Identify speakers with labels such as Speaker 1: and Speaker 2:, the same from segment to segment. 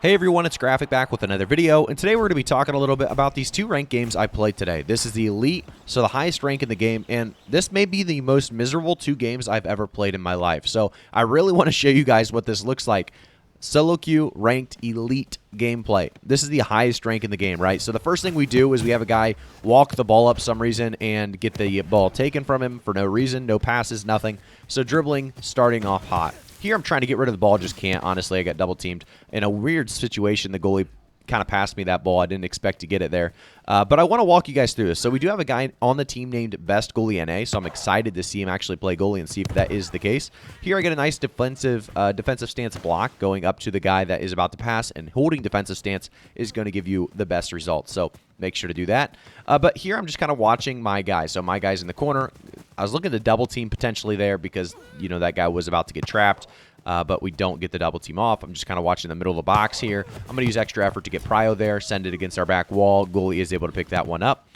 Speaker 1: Hey everyone, it's Graphic back with another video, and today we're going to be talking a little bit about these two ranked games I played today. This is the Elite, so the highest rank in the game, and this may be the most miserable two games I've ever played in my life. So I really want to show you guys what this looks like. Solo queue ranked Elite gameplay. This is the highest rank in the game, right? So the first thing we do is we have a guy walk the ball up some reason and get the ball taken from him for no reason, no passes, nothing. So dribbling, starting off hot. Here I'm trying to get rid of the ball, just can't. Honestly, I got double teamed. In a weird situation, the goalie kind of passed me that ball. I didn't expect to get it there. But I want to walk you guys through this. So we do have a guy on the team named Best Goalie NA, so I'm excited to see him actually play goalie and see if that is the case. Here I get a nice defensive stance block going up to the guy that is about to pass, and holding defensive stance is going to give you the best results. So make sure to do that. But here I'm just kind of watching my guy. So my guy's in the corner. I was looking to double team potentially there because, you know, that guy was about to get trapped. But we don't get the double team off. I'm just kind of watching the middle of the box here. I'm going to use extra effort to get Prio there, send it against our back wall. Goalie is able to pick that one up.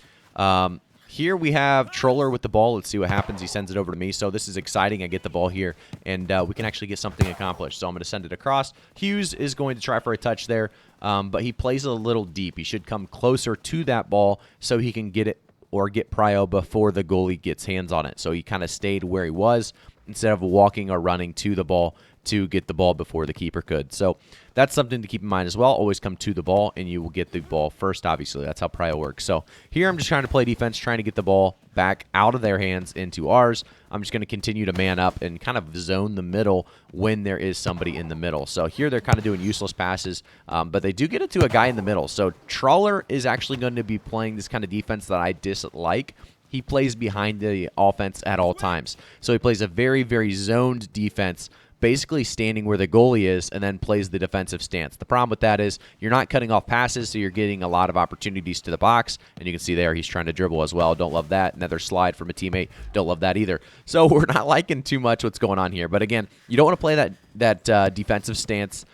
Speaker 1: Here we have Troller with the ball. Let's see what happens. He sends it over to me. So this is exciting. I get the ball here, and we can actually get something accomplished. So I'm going to send it across. Hughes is going to try for a touch there, but he plays a little deep. He should come closer to that ball so he can get it or get Prio before the goalie gets hands on it. So he kind of stayed where he was instead of walking or running to the ball to get the ball before the keeper could. So that's something to keep in mind as well. Always come to the ball, and you will get the ball first, obviously. That's how Prio works. So here I'm just trying to play defense, trying to get the ball back out of their hands into ours. I'm just going to continue to man up and kind of zone the middle when there is somebody in the middle. So here they're kind of doing useless passes, but they do get it to a guy in the middle. So Trawler is actually going to be playing this kind of defense that I dislike. He plays behind the offense at all times. So he plays a very, very zoned defense, basically standing where the goalie is, and then plays the defensive stance. The problem with that is you're not cutting off passes, so you're getting a lot of opportunities to the box. And you can see there he's trying to dribble as well. Don't love that. Another slide from a teammate. Don't love that either. So we're not liking too much what's going on here. But again, you don't want to play that defensive stance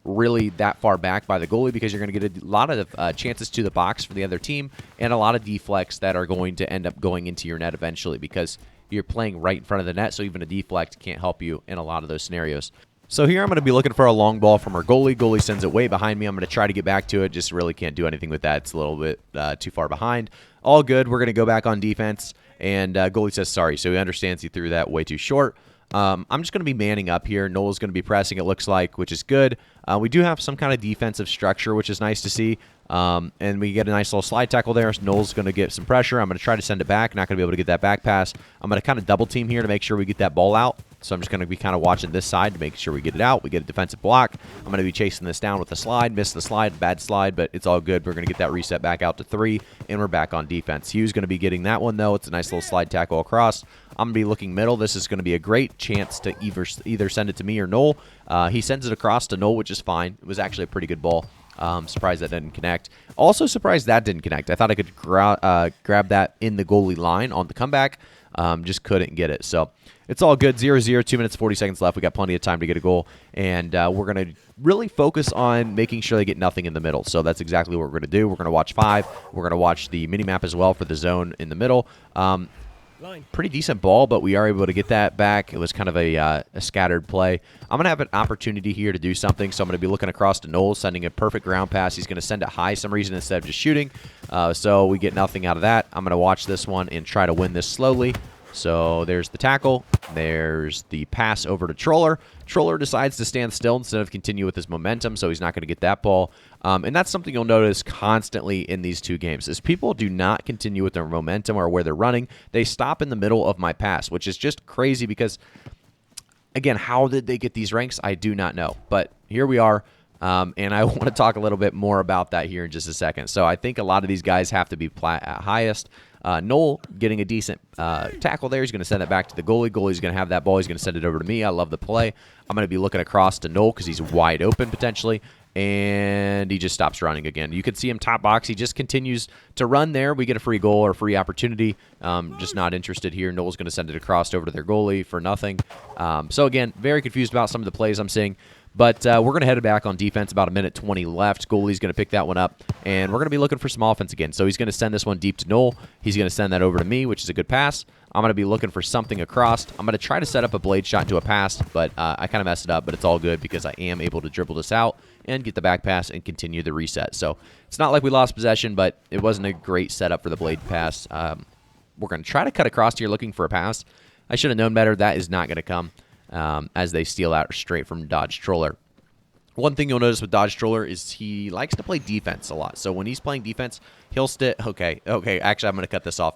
Speaker 1: really that far back by the goalie, because you're going to get a lot of chances to the box for the other team and a lot of deflects that are going to end up going into your net eventually, because you're playing right in front of the net, so even a deflect can't help you in a lot of those scenarios. So here I'm going to be looking for a long ball from our goalie. Goalie sends it way behind me. I'm going to try to get back to it. Just really can't do anything with that. It's a little bit too far behind. All good. We're going to go back on defense, and goalie says sorry. So he understands he threw that way too short. I'm just going to be manning up here. Noel's going to be pressing, it looks like, which is good. We do have some kind of defensive structure, which is nice to see. And we get a nice little slide tackle there. So Noel's going to get some pressure. I'm going to try to send it back. Not going to be able to get that back pass. I'm going to kind of double team here to make sure we get that ball out. So I'm just going to be kind of watching this side to make sure we get it out. We get a defensive block. I'm going to be chasing this down with a slide. Missed the slide. Bad slide, but it's all good. We're going to get that reset back out to 3, and we're back on defense. Hughes going to be getting that one, though. It's a nice little slide tackle across. I'm going to be looking middle. This is going to be a great chance to either send it to me or Noel. He sends it across to Noel, which is fine. It was actually a pretty good ball. Surprised that didn't connect. Also surprised that didn't connect. I thought I could grab that in the goalie line on the comeback. Just couldn't get it. So it's all good. 0-0, 2 minutes, 40 seconds left. We got plenty of time to get a goal. And we're going to really focus on making sure they get nothing in the middle. So that's exactly what we're going to do. We're going to watch 5. We're going to watch the mini-map as well for the zone in the middle. Pretty decent ball, but we are able to get that back. It was kind of a scattered play. I'm going to have an opportunity here to do something, so I'm going to be looking across to Noel, sending a perfect ground pass. He's going to send it high some reason instead of just shooting, so we get nothing out of that. I'm going to watch this one and try to win this slowly. So there's the tackle. There's the pass over to Troller. Troller decides to stand still instead of continue with his momentum, so he's not going to get that ball. And that's something you'll notice constantly in these two games, is people do not continue with their momentum or where they're running. They stop in the middle of my pass, which is just crazy because, again, how did they get these ranks? I do not know. But here we are. And I want to talk a little bit more about that here in just a second. So I think a lot of these guys have to be highest. Noel getting a decent tackle there. He's going to send it back to the goalie. Goalie's going to have that ball. He's going to send it over to me. I love the play. I'm going to be looking across to Noel because he's wide open potentially. And he just stops running again. You can see him top box. He just continues to run there. We get a free goal or free opportunity. Just not interested here. Noel's going to send it across over to their goalie for nothing. So again, very confused about some of the plays I'm seeing. But we're going to head back on defense. About 1:20 left. Goalie's going to pick that one up. And we're going to be looking for some offense again. So he's going to send this one deep to Noel. He's going to send that over to me, which is a good pass. I'm going to be looking for something across. I'm going to try to set up a blade shot into a pass, but I kind of messed it up, but it's all good because I am able to dribble this out and get the back pass and continue the reset. So it's not like we lost possession, but it wasn't a great setup for the blade pass. We're going to try to cut across here looking for a pass. I should have known better. That is not going to come as they steal out straight from Dodge Troller. One thing you'll notice with Dodge Troller is he likes to play defense a lot. So when he's playing defense, he'll okay, actually, I'm going to cut this off.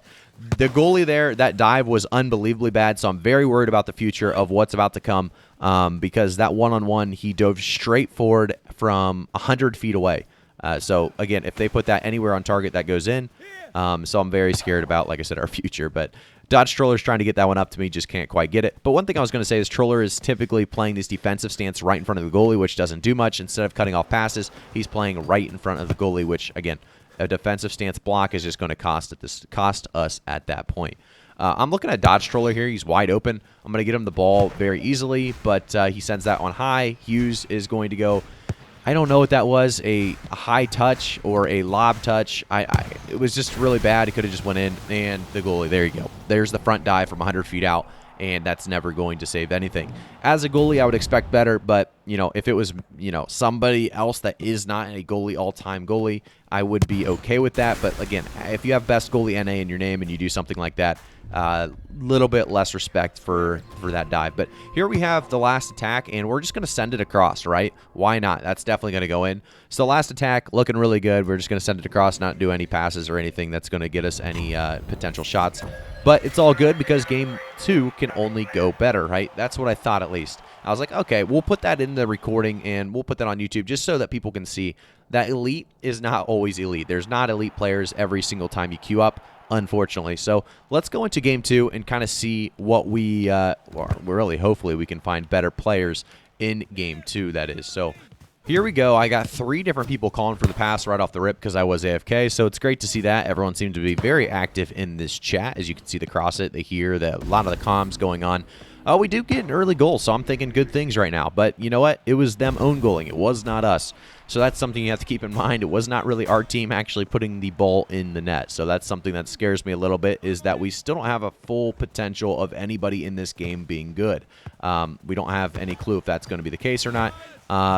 Speaker 1: The goalie there, that dive was unbelievably bad, so I'm very worried about the future of what's about to come because that one-on-one, he dove straight forward from 100 feet away. So, again, if they put that anywhere on target, that goes in. So I'm very scared about, like I said, our future. But Dodge Troller's trying to get that one up to me, just can't quite get it. But one thing I was going to say is Troller is typically playing this defensive stance right in front of the goalie, which doesn't do much. Instead of cutting off passes, he's playing right in front of the goalie, which, again, a defensive stance block is just going to cost us at that point. I'm looking at Dodge Troller here. He's wide open. I'm going to get him the ball very easily, but he sends that on high. Hughes is going to go... I don't know what that was, a high touch or a lob touch. It was just really bad. It could have just went in, and the goalie, there you go. There's the front dive from 100 feet out, and that's never going to save anything. As a goalie, I would expect better, but, if it was, somebody else that is not a goalie, all-time goalie, I would be okay with that. But, again, if you have best goalie NA in your name and you do something like that, little bit less respect for that dive. But here we have the last attack, and we're just going to send it across, right? Why not? That's definitely going to go in. So the last attack, looking really good. We're just going to send it across, not do any passes or anything that's going to get us any potential shots. But it's all good because game 2 can only go better, right? That's what I thought at least. I was like, okay, we'll put that in the recording, and we'll put that on YouTube just so that people can see that elite is not always elite. There's not elite players every single time you queue up, unfortunately. So let's go into game 2 and kind of see what hopefully we can find better players in game 2, that is. So here we go. I got 3 different people calling for the pass right off the rip because I was AFK, so it's great to see that. Everyone seemed to be very active in this chat. As you can see, the cross it, they hear that a lot of the comms going on. We do get an early goal, so I'm thinking good things right now. But you know what? It was them own goaling. It was not us. So that's something you have to keep in mind. It was not really our team actually putting the ball in the net. So that's something that scares me a little bit, is that we still don't have a full potential of anybody in this game being good. We don't have any clue if that's going to be the case or not.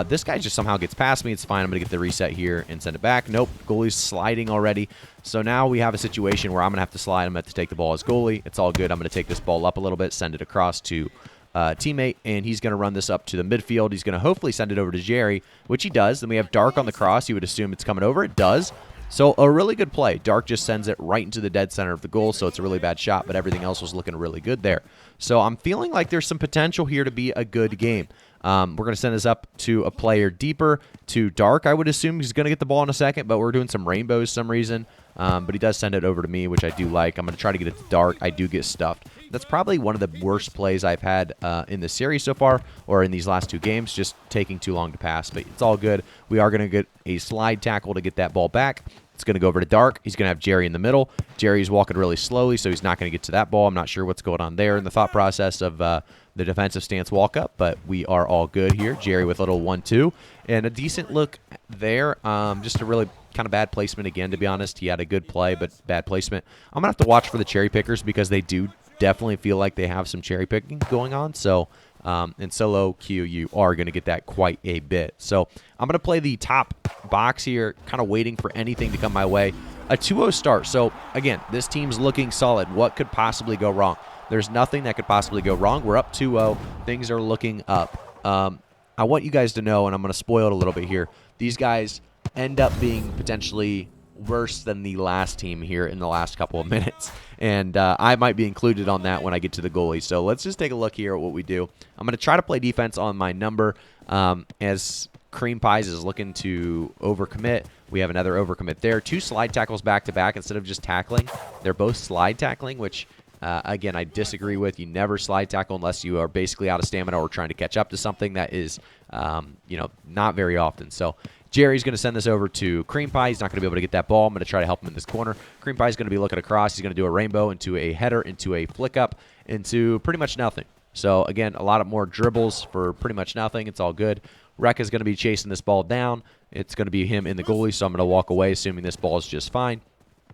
Speaker 1: This guy just somehow gets past me. It's fine. I'm going to get the reset here and send it back. Nope. Goalie's sliding already. So now we have a situation where I'm going to have to slide. I'm going to have to take the ball as goalie. It's all good. I'm going to take this ball up a little bit, send it across to teammate, and he's going to run this up to the midfield. He's going to hopefully send it over to Jerry, which he does. Then we have Dark on the cross. You would assume it's coming over. It does. So a really good play. Dark just sends it right into the dead center of the goal, so it's a really bad shot, but everything else was looking really good there. So I'm feeling like there's some potential here to be a good game. We're going to send this up to a player deeper, to Dark. I would assume he's going to get the ball in a second, but we're doing some rainbows for some reason. But he does send it over to me, which I do like. I'm going to try to get it to Dark. I do get stuffed. That's probably one of the worst plays I've had in the series so far, or in these last 2 games, just taking too long to pass. But it's all good. We are going to get a slide tackle to get that ball back. It's going to go over to Dark. He's going to have Jerry in the middle. Jerry's walking really slowly, so he's not going to get to that ball. I'm not sure what's going on there in the thought process of the defensive stance walk-up, but we are all good here. Jerry with a little 1-2, and a decent look there. Just a really kind of bad placement again, to be honest. He had a good play, but bad placement. I'm going to have to watch for the cherry pickers because they do definitely feel like they have some cherry picking going on. So in solo queue, you are going to get that quite a bit. So I'm going to play the top box here, kind of waiting for anything to come my way. A 2-0 start. So again, this team's looking solid. What could possibly go wrong? There's nothing that could possibly go wrong. We're up 2-0. Things are looking up. I want you guys to know, and I'm going to spoil it a little bit here, these guys end up being potentially worse than the last team here in the last couple of minutes. And I might be included on that when I get to the goalie. So let's just take a look here at what we do. I'm going to try to play defense on my number as Cream Pies is looking to overcommit. We have another overcommit there. 2 slide tackles back-to-back instead of just tackling. They're both slide tackling, which, again, I disagree with. You never slide tackle unless you are basically out of stamina or trying to catch up to something. That is, not very often. So Jerry's going to send this over to Cream Pie. He's not going to be able to get that ball. I'm going to try to help him in this corner. Cream Pie's going to be looking across. He's going to do a rainbow into a header, into a flick up, into pretty much nothing. So, again, a lot of more dribbles for pretty much nothing. It's all good. Rek is going to be chasing this ball down. It's going to be him in the goalie, so I'm going to walk away, assuming this ball is just fine.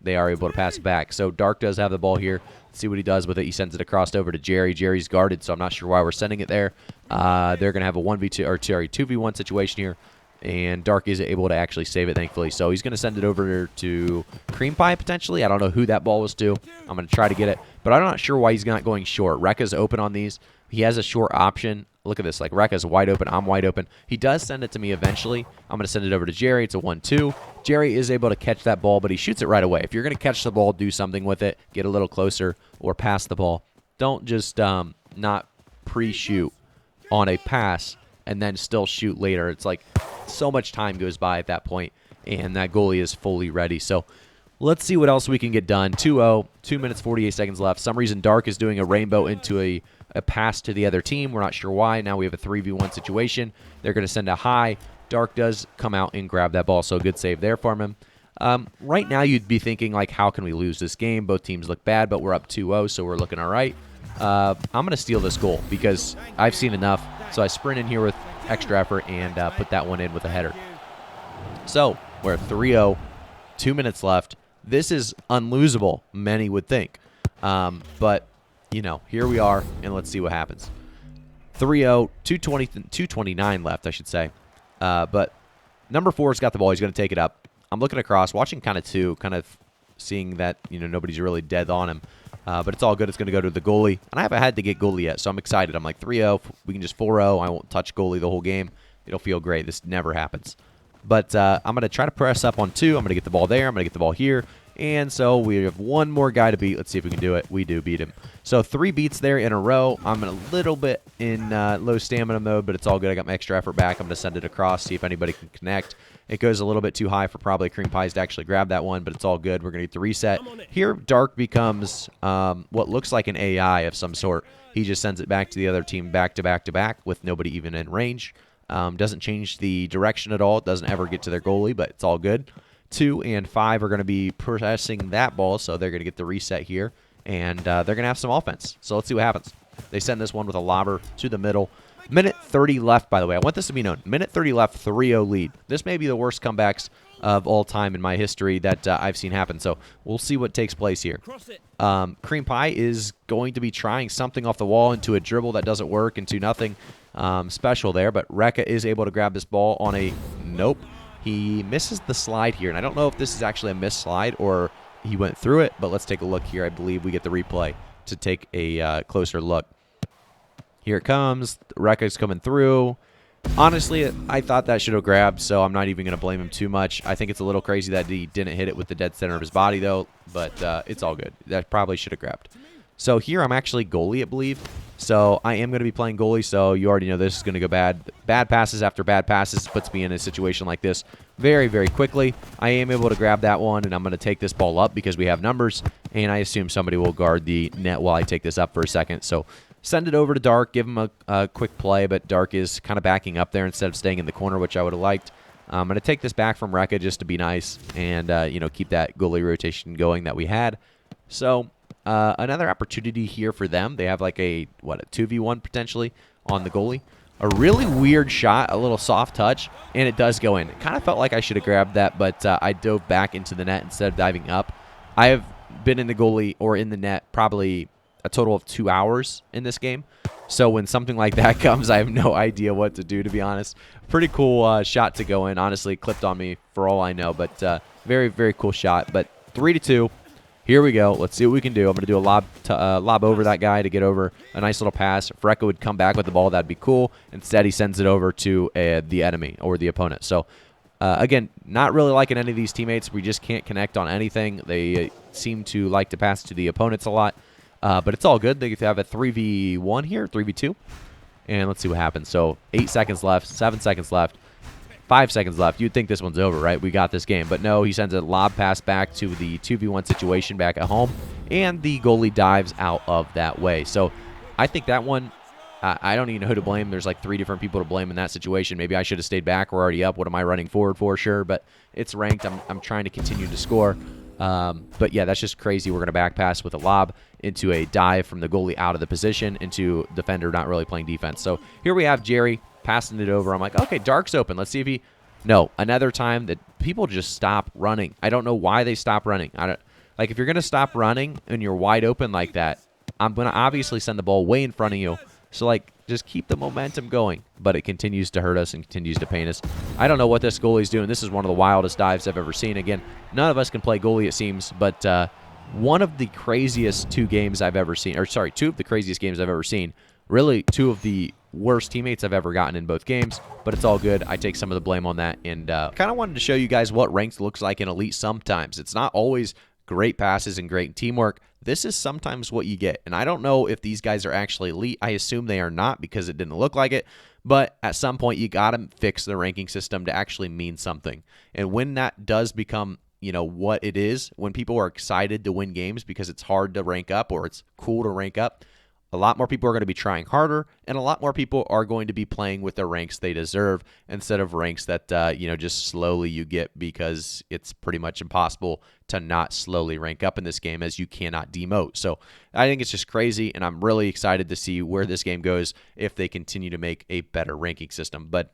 Speaker 1: They are able to pass it back. So Dark does have the ball here. Let's see what he does with it. He sends it across over to Jerry. Jerry's guarded, so I'm not sure why we're sending it there. They're going to have a 2v1 situation here. And Dark is able to actually save it, thankfully. So he's going to send it over to Cream Pie, potentially. I don't know who that ball was to. I'm going to try to get it. But I'm not sure why he's not going short. Rekka's open on these. He has a short option. Look at this. Like, Rekka's wide open. I'm wide open. He does send it to me eventually. I'm going to send it over to Jerry. It's a 1-2. Jerry is able to catch that ball, but he shoots it right away. If you're going to catch the ball, do something with it. Get a little closer or pass the ball. Don't just not pre-shoot on a pass and then still shoot later. It's like so much time goes by at that point, and that goalie is fully ready. So let's see what else we can get done. 2-0, 2 minutes, 48 seconds left. Some reason Dark is doing a rainbow into a pass to the other team. We're not sure why. Now we have a 3v1 situation. They're going to send a high. Dark does come out and grab that ball, so good save there from him. Right now you'd be thinking, like, how can we lose this game? Both teams look bad, but we're up 2-0, so we're looking all right. I'm going to steal this goal because I've seen enough. So I sprint in here with extra effort and put that one in with a header. So we're 3-0, 2 minutes left. This is unlosable, many would think. But, you know, here we are, and let's see what happens. 3-0, 2:29 left, I should say. But number 4's got the ball. He's going to take it up. I'm looking across, watching kind of seeing that, you know, nobody's really dead on him. But it's all good. It's going to go to the goalie. And I haven't had to get goalie yet, so I'm excited. I'm like 3-0. We can just 4-0. I won't touch goalie the whole game. It'll feel great. This never happens. But I'm going to try to press up on 2. I'm going to get the ball there. I'm going to get the ball here. And so we have one more guy to beat. Let's see if we can do it. We do beat him. So 3 beats there in a row. I'm a little bit in low stamina mode, but it's all good. I got my extra effort back. I'm going to send it across, see if anybody can connect. It goes a little bit too high for probably Cream Pies to actually grab that one, but it's all good. We're going to get the reset. Here, Dark becomes what looks like an AI of some sort. He just sends it back to the other team back to back to back with nobody even in range. Doesn't change the direction at all. It doesn't ever get to their goalie, but it's all good. 2 and 5 are going to be pressing that ball, so they're going to get the reset here, and they're going to have some offense. So let's see what happens. They send this one with a lobber to the middle. Minute 30 left, by the way. I want this to be known. Minute 30 left, 3-0 lead. This may be the worst comebacks of all time in my history that I've seen happen, so we'll see what takes place here. Cream Pie is going to be trying something off the wall into a dribble that doesn't work, into nothing special there, but Rekka is able to grab this ball on a nope. He misses the slide here, and I don't know if this is actually a missed slide or he went through it, but let's take a look here. I believe we get the replay to take a closer look. Here it comes. Rekka's coming through. Honestly, I thought that should have grabbed, so I'm not even going to blame him too much. I think it's a little crazy that he didn't hit it with the dead center of his body, though, but it's all good. That probably should have grabbed. So here I'm actually goalie, I believe. So I am going to be playing goalie, so you already know this is going to go bad. Bad passes after bad passes puts me in a situation like this very, very quickly. I am able to grab that one, and I'm going to take this ball up because we have numbers, and I assume somebody will guard the net while I take this up for a second. So send it over to Dark, give him a quick play, but Dark is kind of backing up there instead of staying in the corner, which I would have liked. I'm going to take this back from Rekka just to be nice and you know, keep that goalie rotation going that we had. So another opportunity here for them. They have like a 2v1 potentially on the goalie. A really weird shot, a little soft touch, and it does go in. It kind of felt like I should have grabbed that, but I dove back into the net instead of diving up. I have been in the goalie or in the net probably a total of 2 hours in this game. So when something like that comes, I have no idea what to do, to be honest. Pretty cool shot to go in. Honestly, it clipped on me for all I know, but very, very cool shot. But 3-2. Here we go. Let's see what we can do. I'm going to do a lob over that guy to get over a nice little pass. If Rekka would come back with the ball, that'd be cool. Instead, he sends it over to the enemy or the opponent. So, again, not really liking any of these teammates. We just can't connect on anything. They seem to like to pass to the opponents a lot. But it's all good. They have a 3v1 here, 3v2. And let's see what happens. So 8 seconds left, 7 seconds left, 5 seconds left. You'd think this one's over, right? We got this game. But no, he sends a lob pass back to the 2v1 situation back at home. And the goalie dives out of that way. So I think that one, I don't even know who to blame. There's like 3 different people to blame in that situation. Maybe I should have stayed back. We're already up. What am I running forward for? Sure, but it's ranked. I'm trying to continue to score. But yeah, that's just crazy. We're going to back pass with a lob into a dive from the goalie out of the position into defender not really playing defense. So here we have Jerry passing it over. I'm like, okay, Dark's open. Let's see if he... No, another time that people just stop running. I don't know why they stop running. Like, if you're going to stop running and you're wide open like that, I'm going to obviously send the ball way in front of you. So, like, just keep the momentum going. But it continues to hurt us and continues to pain us. I don't know what this goalie's doing. This is one of the wildest dives I've ever seen. Again, none of us can play goalie, it seems, but one of the craziest two of the craziest games I've ever seen. Really, two of the worst teammates I've ever gotten in both games, but it's all good. I take some of the blame on that, and kind of wanted to show you guys what ranked looks like in Elite sometimes. It's not always great passes and great teamwork. This is sometimes what you get, and I don't know if these guys are actually Elite. I assume they are not because it didn't look like it, but at some point you got to fix the ranking system to actually mean something, and when that does become what it is, when people are excited to win games because it's hard to rank up or it's cool to rank up, a lot more people are going to be trying harder, and a lot more people are going to be playing with the ranks they deserve instead of ranks that, just slowly you get because it's pretty much impossible to not slowly rank up in this game as you cannot demote. So I think it's just crazy, and I'm really excited to see where this game goes if they continue to make a better ranking system. But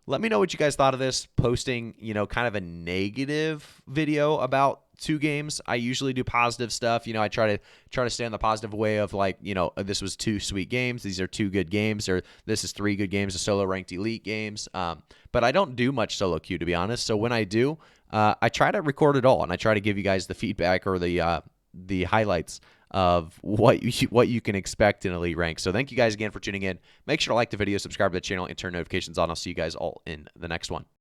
Speaker 1: let me know what you guys thought of this, posting, kind of a negative video about two games. I usually do positive stuff. I try to stay on the positive way of this was two sweet games. These are two good games, or this is three good games of solo ranked elite games. But I don't do much solo queue, to be honest. So when I do, I try to record it all, and I try to give you guys the feedback or the highlights of what you can expect in elite rank. So thank you guys again for tuning in. Make sure to like the video, subscribe to the channel, and turn notifications on. I'll see you guys all in the next one.